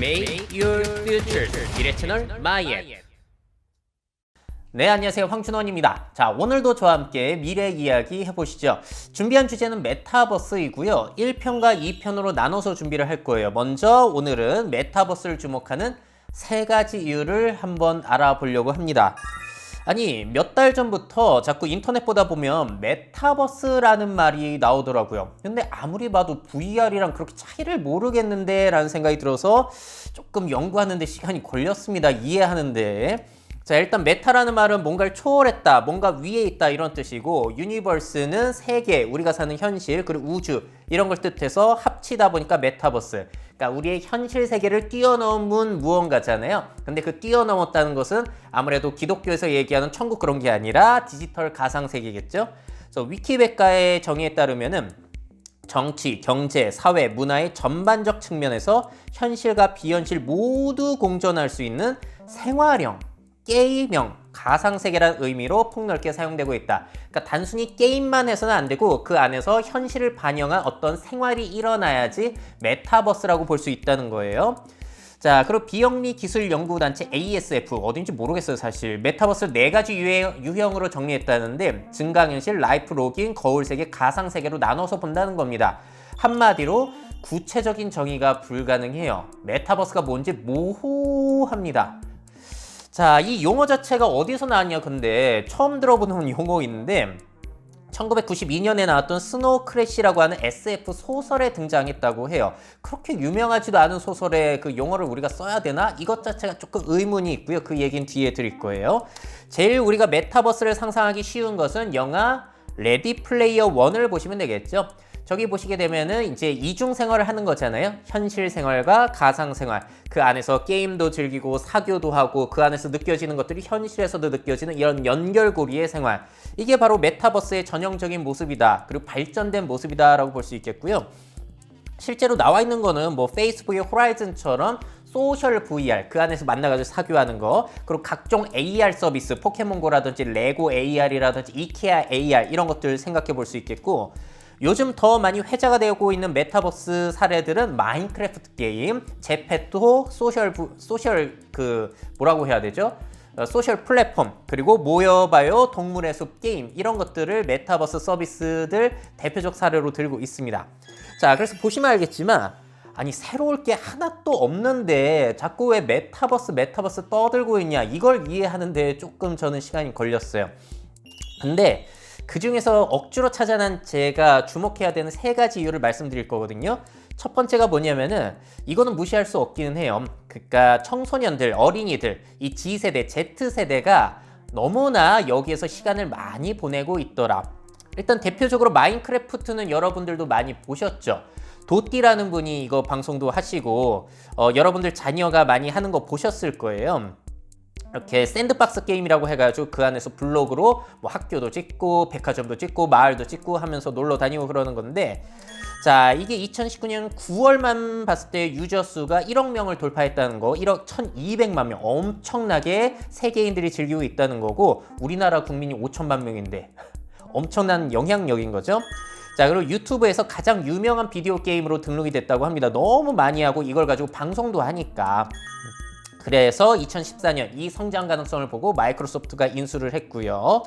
Make your future 미래 채널 마이앤. 네, 안녕하세요. 황준원입니다. 자, 오늘도 저와 함께 미래 이야기 해보시죠. 준비한 주제는 메타버스이고요. 1편과 2편으로 나눠서 준비를 할 거예요. 먼저 오늘은 메타버스를 주목하는 3가지 이유를 한번 알아보려고 합니다. 아니, 몇 달 전부터 자꾸 인터넷 보다 보면 메타버스라는 말이 나오더라고요. 근데 아무리 봐도 VR이랑 그렇게 차이를 모르겠는데 라는 생각이 들어서 조금 연구하는데 시간이 걸렸습니다. 이해하는데. 자, 일단 메타라는 말은 뭔가를 초월했다, 뭔가 위에 있다 이런 뜻이고, 유니버스는 세계, 우리가 사는 현실, 그리고 우주 이런 걸 뜻해서 합치다 보니까 메타버스. 그러니까 우리의 현실 세계를 뛰어넘은 무언가잖아요. 근데 그 뛰어넘었다는 것은 아무래도 기독교에서 얘기하는 천국 그런 게 아니라 디지털 가상 세계겠죠. 그래서 위키백과의 정의에 따르면은 정치, 경제, 사회, 문화의 전반적 측면에서 현실과 비현실 모두 공존할 수 있는 생활형, 게임형, 가상세계라는 의미로 폭넓게 사용되고 있다. 그러니까 단순히 게임만 해서는 안 되고 그 안에서 현실을 반영한 어떤 생활이 일어나야지 메타버스라고 볼 수 있다는 거예요. 자, 그리고 비영리 기술 연구단체 ASF, 어딘지 모르겠어요 사실. 메타버스를 4가지 유형으로 정리했다는데 증강현실, 라이프 로깅, 거울세계, 가상세계로 나눠서 본다는 겁니다. 한마디로 구체적인 정의가 불가능해요. 메타버스가 뭔지 모호합니다. 자, 이 용어 자체가 어디서 나왔냐, 근데 처음 들어보는 용어인데 1992년에 나왔던 스노우 크래시라고 하는 SF 소설에 등장했다고 해요. 그렇게 유명하지도 않은 소설에 그 용어를 우리가 써야 되나? 이것 자체가 조금 의문이 있고요. 그 얘기는 뒤에 드릴 거예요. 제일 우리가 메타버스를 상상하기 쉬운 것은 영화 레디 플레이어 1을 보시면 되겠죠. 저기 보시게 되면은 이제 이중 생활을 하는 거잖아요. 현실 생활과 가상 생활. 그 안에서 게임도 즐기고 사교도 하고 그 안에서 느껴지는 것들이 현실에서도 느껴지는 이런 연결고리의 생활. 이게 바로 메타버스의 전형적인 모습이다. 그리고 발전된 모습이다라고 볼 수 있겠고요. 실제로 나와 있는 거는 뭐 페이스북의 호라이즌처럼 소셜 VR, 그 안에서 만나가지고 사교하는 거, 그리고 각종 AR 서비스, 포켓몬고라든지 레고 AR이라든지 이케아 AR 이런 것들 생각해 볼 수 있겠고, 요즘 더 많이 회자가 되고 있는 메타버스 사례들은 마인크래프트 게임, 제페토, 소셜 뭐라고 해야 되죠? 소셜 플랫폼, 그리고 모여봐요 동물의 숲 게임, 이런 것들을 메타버스 서비스들 대표적 사례로 들고 있습니다. 자, 그래서 보시면 알겠지만 아니 새로울 게 하나도 없는데 자꾸 왜 메타버스 떠들고 있냐, 이걸 이해하는데 조금 저는 시간이 걸렸어요. 근데 그 중에서 억지로 찾아낸 제가 주목해야 되는 3가지 이유를 말씀드릴 거거든요. 첫 번째가 뭐냐면은 이거는 무시할 수 없기는 해요. 그러니까 청소년들, 어린이들, 이 G세대, Z세대가 너무나 여기에서 시간을 많이 보내고 있더라. 일단 대표적으로 마인크래프트는 여러분들도 많이 보셨죠. 도띠라는 분이 이거 방송도 하시고 여러분들 자녀가 많이 하는 거 보셨을 거예요. 이렇게 샌드박스 게임이라고 해가지고 그 안에서 블록으로 뭐 학교도 찍고 백화점도 찍고 마을도 찍고 하면서 놀러 다니고 그러는 건데, 자, 이게 2019년 9월만 봤을 때 유저 수가 1억 명을 돌파했다는 거, 1억 1200만 명, 엄청나게 세계인들이 즐기고 있다는 거고, 우리나라 국민이 5천만 명인데 엄청난 영향력인 거죠. 자, 그리고 유튜브에서 가장 유명한 비디오 게임으로 등록이 됐다고 합니다. 너무 많이 하고 이걸 가지고 방송도 하니까. 그래서 2014년 이 성장 가능성을 보고 마이크로소프트가 인수를 했고요.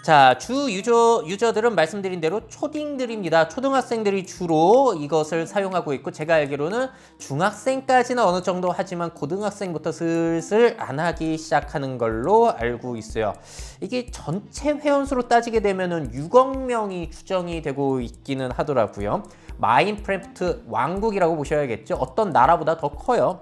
자, 주 유저들은 말씀드린 대로 초딩들입니다. 초등학생들이 주로 이것을 사용하고 있고, 제가 알기로는 중학생까지는 어느 정도 하지만 고등학생부터 슬슬 안 하기 시작하는 걸로 알고 있어요. 이게 전체 회원수로 따지게 되면은 6억 명이 추정이 되고 있기는 하더라고요. 마인크래프트 왕국이라고 보셔야겠죠. 어떤 나라보다 더 커요.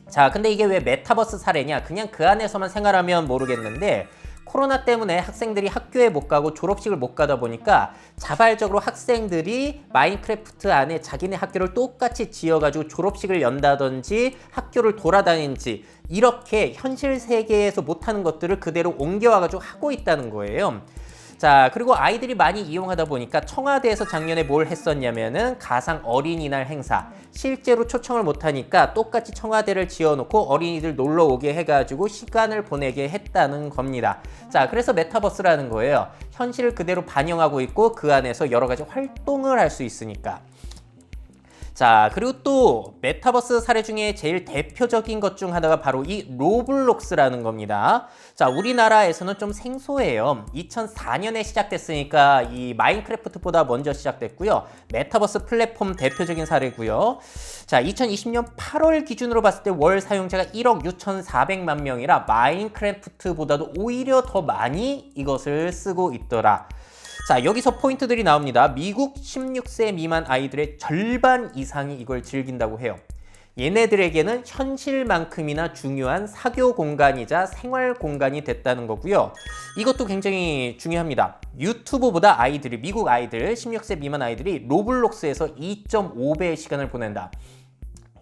자, 근데 이게 왜 메타버스 사례냐? 그냥 그 안에서만 생활하면 모르겠는데, 코로나 때문에 학생들이 학교에 못 가고 졸업식을 못 가다 보니까 자발적으로 학생들이 마인크래프트 안에 자기네 학교를 똑같이 지어가지고 졸업식을 연다든지 학교를 돌아다니는지, 이렇게 현실 세계에서 못하는 것들을 그대로 옮겨와가지고 하고 있다는 거예요. 자, 그리고 아이들이 많이 이용하다 보니까 청와대에서 작년에 뭘 했었냐면은 가상 어린이날 행사, 실제로 초청을 못하니까 똑같이 청와대를 지어놓고 어린이들 놀러 오게 해가지고 시간을 보내게 했다는 겁니다. 자, 그래서 메타버스라는 거예요. 현실을 그대로 반영하고 있고 그 안에서 여러 가지 활동을 할 수 있으니까. 자, 그리고 또 메타버스 사례 중에 제일 대표적인 것 중 하나가 바로 이 로블록스라는 겁니다. 자, 우리나라에서는 좀 생소해요. 2004년에 시작됐으니까 이 마인크래프트보다 먼저 시작됐고요. 메타버스 플랫폼 대표적인 사례고요. 자, 2020년 8월 기준으로 봤을 때 월 사용자가 1억 6,400만 명이라 마인크래프트보다도 오히려 더 많이 이것을 쓰고 있더라. 자, 여기서 포인트들이 나옵니다. 미국 16세 미만 아이들의 절반 이상이 이걸 즐긴다고 해요. 얘네들에게는 현실만큼이나 중요한 사교 공간이자 생활 공간이 됐다는 거고요. 이것도 굉장히 중요합니다. 유튜브보다 아이들이, 미국 아이들, 16세 미만 아이들이 로블록스에서 2.5배의 시간을 보낸다.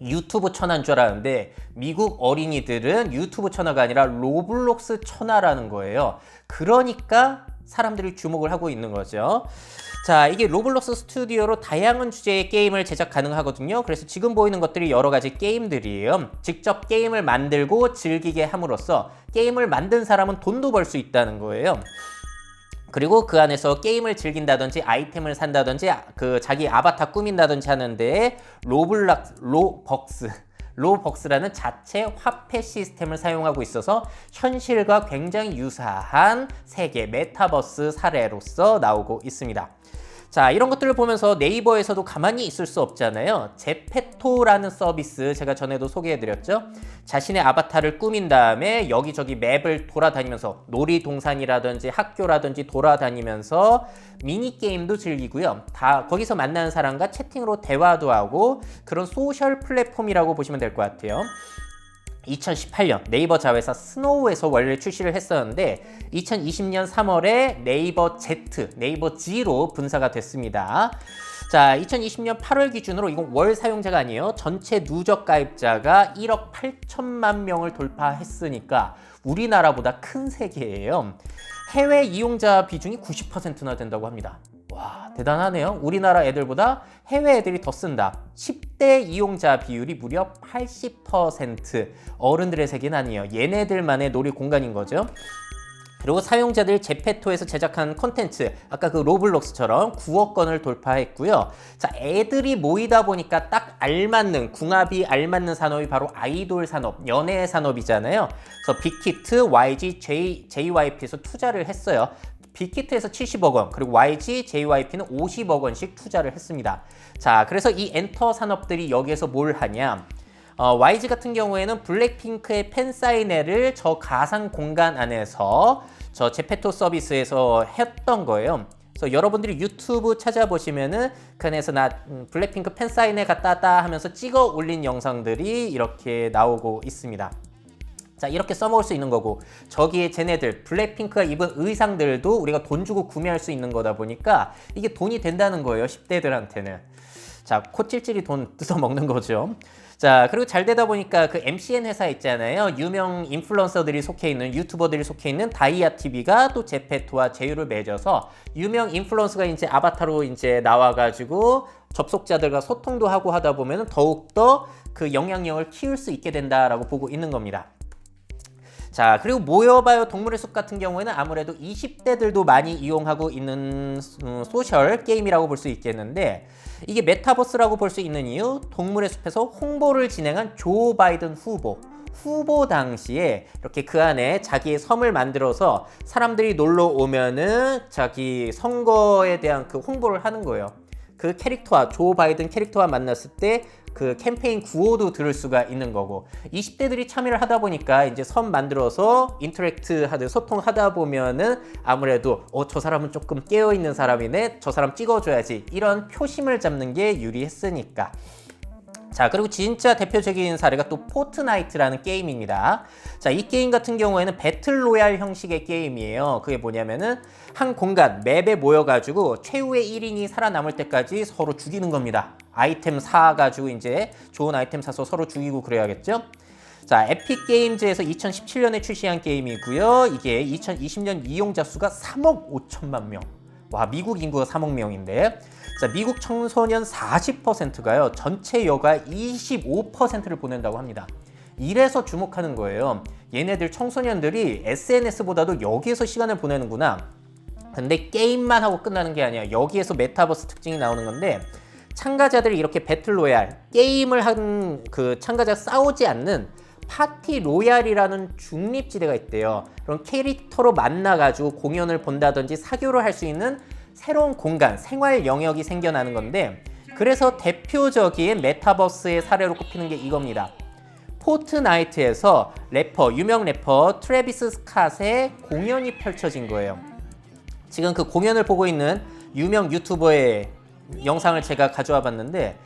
유튜브 천하인 줄 알았는데 미국 어린이들은 유튜브 천하가 아니라 로블록스 천하라는 거예요. 그러니까 사람들이 주목을 하고 있는 거죠. 자, 이게 로블록스 스튜디오로 다양한 주제의 게임을 제작 가능하거든요. 그래서 지금 보이는 것들이 여러 가지 게임들이에요. 직접 게임을 만들고 즐기게 함으로써 게임을 만든 사람은 돈도 벌 수 있다는 거예요. 그리고 그 안에서 게임을 즐긴다든지 아이템을 산다든지 그 자기 아바타 꾸민다든지 하는데 로벅스라는 자체 화폐 시스템을 사용하고 있어서 현실과 굉장히 유사한 세계 메타버스 사례로서 나오고 있습니다. 자, 이런 것들을 보면서 네이버에서도 가만히 있을 수 없잖아요. 제페토라는 서비스 제가 전에도 소개해드렸죠. 자신의 아바타를 꾸민 다음에 여기저기 맵을 돌아다니면서 놀이동산이라든지 학교라든지 돌아다니면서 미니게임도 즐기고요. 다 거기서 만나는 사람과 채팅으로 대화도 하고 그런 소셜 플랫폼이라고 보시면 될 것 같아요. 2018년 네이버 자회사 스노우에서 원래 출시를 했었는데 2020년 3월에 네이버 Z, 네이버 G로 분사가 됐습니다. 자, 2020년 8월 기준으로 이건 월 사용자가 아니에요. 전체 누적 가입자가 1억 8천만 명을 돌파했으니까 우리나라보다 큰 세계예요. 해외 이용자 비중이 90%나 된다고 합니다. 와, 대단하네요. 우리나라 애들보다 해외 애들이 더 쓴다. 10대 이용자 비율이 무려 80%. 어른들의 세계는 아니에요. 얘네들만의 놀이 공간인 거죠. 그리고 사용자들 제페토에서 제작한 콘텐츠, 아까 그 로블록스처럼 9억 건을 돌파했고요. 자, 애들이 모이다 보니까 딱 알맞는, 궁합이 알맞는 산업이 바로 아이돌 산업, 연예 산업이잖아요. 그래서 빅히트, YG, JYP에서 투자를 했어요. 빅히트에서 70억 원, 그리고 YG, JYP는 50억 원씩 투자를 했습니다. 자, 그래서 이 엔터 산업들이 여기에서 뭘 하냐? YG 같은 경우에는 블랙핑크의 팬사인회를 저 가상 공간 안에서 저 제페토 서비스에서 했던 거예요. 그래서 여러분들이 유튜브 찾아보시면은 그 안에서 나 블랙핑크 팬사인회 갔다 하면서 찍어 올린 영상들이 이렇게 나오고 있습니다. 자, 이렇게 써먹을 수 있는 거고 저기에 쟤네들 블랙핑크가 입은 의상들도 우리가 돈 주고 구매할 수 있는 거다 보니까 이게 돈이 된다는 거예요, 10대들한테는. 자, 코찔찔이 돈 뜯어먹는 거죠. 자, 그리고 잘 되다 보니까 그 MCN 회사 있잖아요. 유명 인플루언서들이 속해 있는, 유튜버들이 속해 있는 다이아TV가 또 제페토와 제휴를 맺어서 유명 인플루언서가 이제 아바타로 이제 나와가지고 접속자들과 소통도 하고 하다 보면 더욱더 그 영향력을 키울 수 있게 된다라고 보고 있는 겁니다. 자, 그리고 모여봐요 동물의 숲 같은 경우에는 아무래도 20대들도 많이 이용하고 있는 소셜 게임이라고 볼 수 있겠는데 이게 메타버스라고 볼 수 있는 이유, 동물의 숲에서 홍보를 진행한 조 바이든 후보 당시에 이렇게 그 안에 자기의 섬을 만들어서 사람들이 놀러 오면은 자기 선거에 대한 그 홍보를 하는 거예요. 그 캐릭터와 조 바이든 캐릭터와 만났을 때 그 캠페인 구호도 들을 수가 있는 거고 20대들이 참여를 하다 보니까 이제 섬 만들어서 인터랙트 하듯 소통하다 보면은 아무래도 저 사람은 조금 깨어있는 사람이네, 저 사람 찍어줘야지, 이런 표심을 잡는 게 유리했으니까. 자, 그리고 진짜 대표적인 사례가 또 포트나이트라는 게임입니다. 자, 이 게임 같은 경우에는 배틀로얄 형식의 게임이에요. 그게 뭐냐면은 한 공간, 맵에 모여가지고 최후의 1인이 살아남을 때까지 서로 죽이는 겁니다. 아이템 사가지고 이제 좋은 아이템 사서 서로 죽이고 그래야겠죠? 자, 에픽게임즈에서 2017년에 출시한 게임이고요. 이게 2020년 이용자 수가 3억 5천만 명. 와, 미국 인구가 3억 명인데, 자, 미국 청소년 40%가요 전체 여가 25%를 보낸다고 합니다. 이래서 주목하는 거예요. 얘네들 청소년들이 SNS보다도 여기에서 시간을 보내는구나. 근데 게임만 하고 끝나는 게 아니야. 여기에서 메타버스 특징이 나오는 건데, 참가자들이 이렇게 배틀로얄 게임을 한 그 참가자가 싸우지 않는 파티 로얄이라는 중립지대가 있대요. 그런 캐릭터로 만나가지고 공연을 본다든지 사교를 할 수 있는 새로운 공간, 생활 영역이 생겨나는 건데, 그래서 대표적인 메타버스의 사례로 꼽히는 게 이겁니다. 포트나이트에서 유명 래퍼 트래비스 스캇의 공연이 펼쳐진 거예요. 지금 그 공연을 보고 있는 유명 유튜버의 영상을 제가 가져와 봤는데,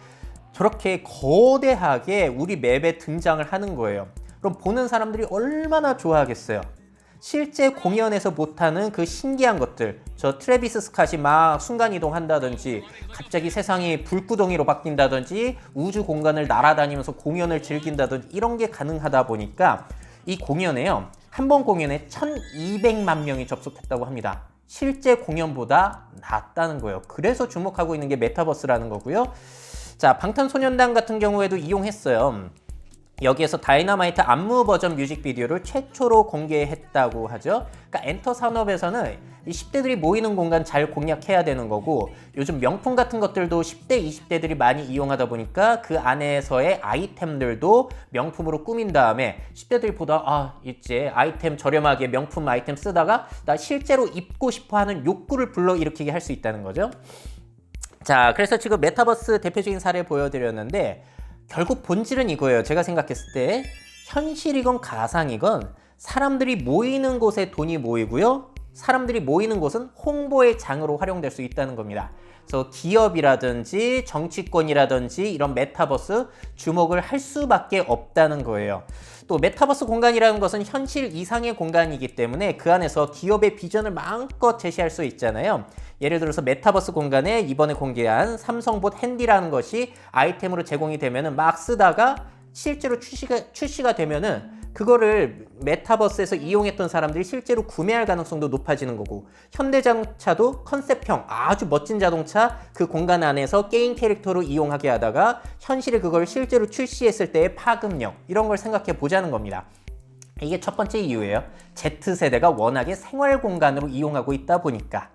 저렇게 거대하게 우리 맵에 등장을 하는 거예요. 그럼 보는 사람들이 얼마나 좋아하겠어요. 실제 공연에서 못하는 그 신기한 것들, 저 트래비스 스캇이 막 순간이동 한다든지, 갑자기 세상이 불구덩이로 바뀐다든지, 우주 공간을 날아다니면서 공연을 즐긴다든지, 이런 게 가능하다 보니까 이 공연에요, 한 번 공연에 1200만 명이 접속했다고 합니다. 실제 공연보다 낫다는 거예요. 그래서 주목하고 있는 게 메타버스라는 거고요. 자, 방탄소년단 같은 경우에도 이용했어요. 여기에서 다이너마이트 안무 버전 뮤직비디오를 최초로 공개했다고 하죠. 그러니까 엔터 산업에서는 이 10대들이 모이는 공간 잘 공략해야 되는 거고, 요즘 명품 같은 것들도 10대, 20대들이 많이 이용하다 보니까 그 안에서의 아이템들도 명품으로 꾸민 다음에 10대들이 보다 이제 아이템 저렴하게 명품 아이템 쓰다가 나 실제로 입고 싶어 하는 욕구를 불러일으키게 할 수 있다는 거죠. 자, 그래서 지금 메타버스 대표적인 사례 보여드렸는데, 결국 본질은 이거예요. 제가 생각했을 때 현실이건 가상이건 사람들이 모이는 곳에 돈이 모이고요, 사람들이 모이는 곳은 홍보의 장으로 활용될 수 있다는 겁니다. 그래서 기업이라든지 정치권이라든지 이런 메타버스 주목을 할 수밖에 없다는 거예요. 또 메타버스 공간이라는 것은 현실 이상의 공간이기 때문에 그 안에서 기업의 비전을 마음껏 제시할 수 있잖아요. 예를 들어서 메타버스 공간에 이번에 공개한 삼성봇 핸디라는 것이 아이템으로 제공이 되면은 막 쓰다가 실제로 출시가 되면은 그거를 메타버스에서 이용했던 사람들이 실제로 구매할 가능성도 높아지는 거고, 현대자동차도 컨셉형 아주 멋진 자동차 그 공간 안에서 게임 캐릭터로 이용하게 하다가 현실에 그걸 실제로 출시했을 때의 파급력, 이런 걸 생각해 보자는 겁니다. 이게 첫 번째 이유예요. Z세대가 워낙에 생활 공간으로 이용하고 있다 보니까.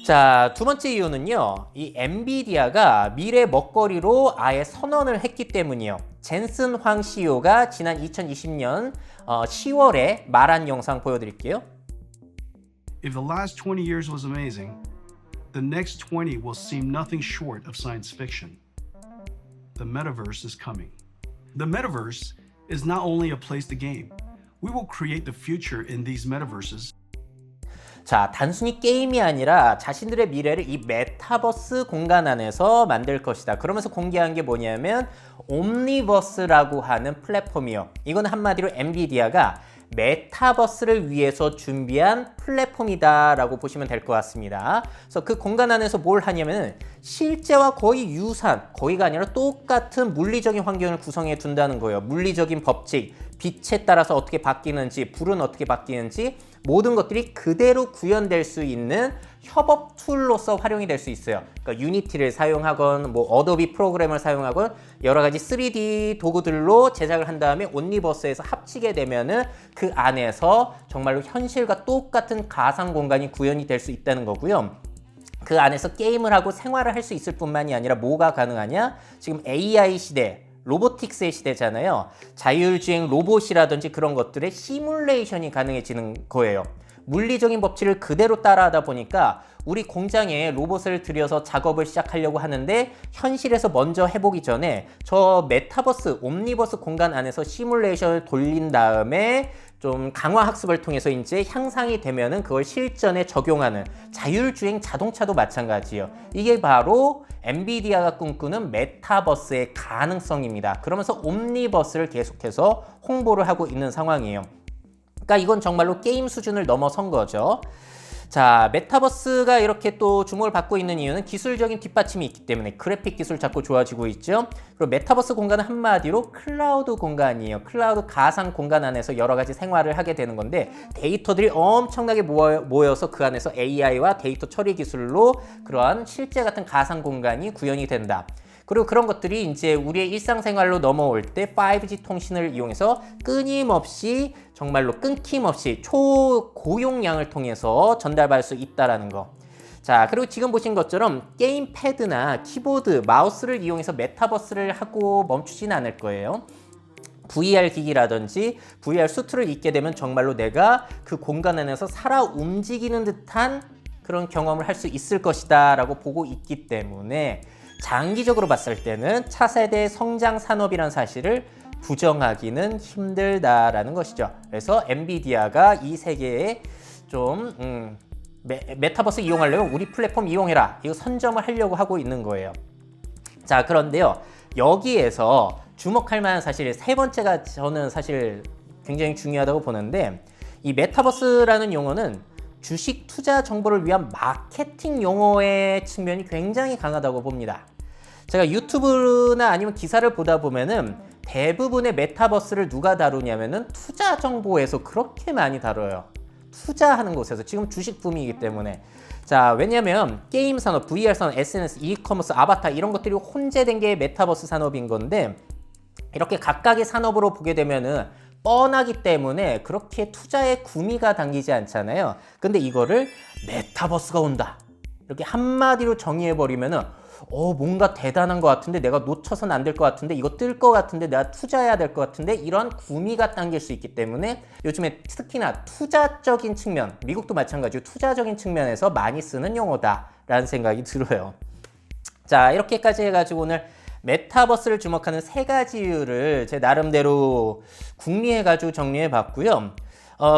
자, 두 번째 이유는요, 이 엔비디아가 미래 먹거리로 아예 선언을 했기 때문이에요. 젠슨 황 CEO가 지난 2020년 10월에 말한 영상 보여드릴게요. If the last 20 years was amazing, the next 20 will seem nothing short of science fiction. The metaverse is coming. The metaverse is not only a place to game. We will create the future in these metaverses. 자, 단순히 게임이 아니라 자신들의 미래를 이 메타버스 공간 안에서 만들 것이다. 그러면서 공개한 게 뭐냐면 옴니버스라고 하는 플랫폼이요. 이건 한마디로 엔비디아가 메타버스를 위해서 준비한 플랫폼이다라고 보시면 될 것 같습니다. 그래서 그 공간 안에서 뭘 하냐면 실제와 거의 유사한, 거의가 아니라 똑같은 물리적인 환경을 구성해 둔다는 거예요. 물리적인 법칙, 빛에 따라서 어떻게 바뀌는지, 불은 어떻게 바뀌는지 모든 것들이 그대로 구현될 수 있는 협업 툴로서 활용이 될 수 있어요. 그러니까 유니티를 사용하건 뭐 어도비 프로그램을 사용하건 여러 가지 3D 도구들로 제작을 한 다음에 옴니버스에서 합치게 되면은 그 안에서 정말로 현실과 똑같은 가상 공간이 구현이 될 수 있다는 거고요. 그 안에서 게임을 하고 생활을 할 수 있을 뿐만이 아니라 뭐가 가능하냐? 지금 AI 시대, 로보틱스의 시대잖아요. 자율주행 로봇이라든지 그런 것들의 시뮬레이션이 가능해지는 거예요. 물리적인 법칙을 그대로 따라하다 보니까 우리 공장에 로봇을 들여서 작업을 시작하려고 하는데 현실에서 먼저 해보기 전에 저 메타버스, 옴니버스 공간 안에서 시뮬레이션을 돌린 다음에 좀 강화 학습을 통해서 이제 향상이 되면은 그걸 실전에 적용하는 자율주행 자동차도 마찬가지예요. 이게 바로 엔비디아가 꿈꾸는 메타버스의 가능성입니다. 그러면서 옴니버스를 계속해서 홍보를 하고 있는 상황이에요. 그러니까 이건 정말로 게임 수준을 넘어선 거죠. 자, 메타버스가 이렇게 또 주목을 받고 있는 이유는 기술적인 뒷받침이 있기 때문에 그래픽 기술 자꾸 좋아지고 있죠. 그리고 메타버스 공간은 한마디로 클라우드 공간이에요. 클라우드 가상 공간 안에서 여러 가지 생활을 하게 되는 건데 데이터들이 엄청나게 모여서 그 안에서 AI와 데이터 처리 기술로 그러한 실제 같은 가상 공간이 구현이 된다. 그리고 그런 것들이 이제 우리의 일상생활로 넘어올 때 5G 통신을 이용해서 끊임없이 정말로 끊김없이 초고용량을 통해서 전달받을 수 있다라는 거. 자, 그리고 지금 보신 것처럼 게임 패드나 키보드, 마우스를 이용해서 메타버스를 하고 멈추진 않을 거예요. VR 기기라든지 VR 수트를 입게 되면 정말로 내가 그 공간 안에서 살아 움직이는 듯한 그런 경험을 할 수 있을 것이다 라고 보고 있기 때문에 장기적으로 봤을 때는 차세대 성장 산업이라는 사실을 부정하기는 힘들다라는 것이죠. 그래서 엔비디아가 이 세계에 좀 메타버스 이용하려면 우리 플랫폼 이용해라, 이거 선점을 하려고 하고 있는 거예요. 자, 그런데요, 여기에서 주목할 만한 사실 세 번째가 저는 사실 굉장히 중요하다고 보는데, 이 메타버스라는 용어는 주식 투자 정보를 위한 마케팅 용어의 측면이 굉장히 강하다고 봅니다. 제가 유튜브나 아니면 기사를 보다 보면은 대부분의 메타버스를 누가 다루냐면은 투자 정보에서 그렇게 많이 다뤄요. 투자하는 곳에서. 지금 주식 붐이기 때문에. 자, 왜냐면 게임 산업, VR 산업, SNS, 이커머스, 아바타 이런 것들이 혼재된 게 메타버스 산업인 건데, 이렇게 각각의 산업으로 보게 되면은 뻔하기 때문에 그렇게 투자에 구미가 당기지 않잖아요. 근데 이거를 메타버스가 온다, 이렇게 한마디로 정의해버리면은 뭔가 대단한 것 같은데, 내가 놓쳐서는 안 될 것 같은데, 이거 뜰 것 같은데, 내가 투자해야 될 것 같은데, 이런 구미가 당길 수 있기 때문에 요즘에 특히나 투자적인 측면, 미국도 마찬가지로 투자적인 측면에서 많이 쓰는 용어다라는 생각이 들어요. 자, 이렇게까지 해가지고 오늘 메타버스를 주목하는 세 가지 이유를 제 나름대로 궁리해가지고 정리해봤고요.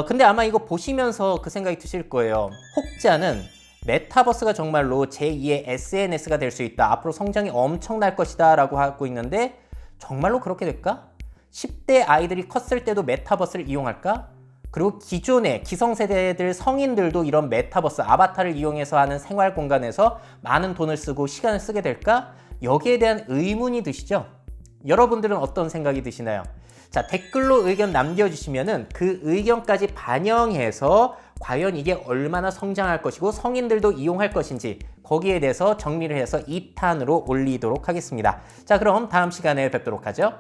근데 아마 이거 보시면서 그 생각이 드실 거예요. 혹자는 메타버스가 정말로 제2의 SNS가 될 수 있다, 앞으로 성장이 엄청날 것이다 라고 하고 있는데, 정말로 그렇게 될까? 10대 아이들이 컸을 때도 메타버스를 이용할까? 그리고 기존의 기성세대들, 성인들도 이런 메타버스, 아바타를 이용해서 하는 생활 공간에서 많은 돈을 쓰고 시간을 쓰게 될까? 여기에 대한 의문이 드시죠? 여러분들은 어떤 생각이 드시나요? 자, 댓글로 의견 남겨주시면은 그 의견까지 반영해서 과연 이게 얼마나 성장할 것이고 성인들도 이용할 것인지 거기에 대해서 정리를 해서 2탄으로 올리도록 하겠습니다. 자, 그럼 다음 시간에 뵙도록 하죠.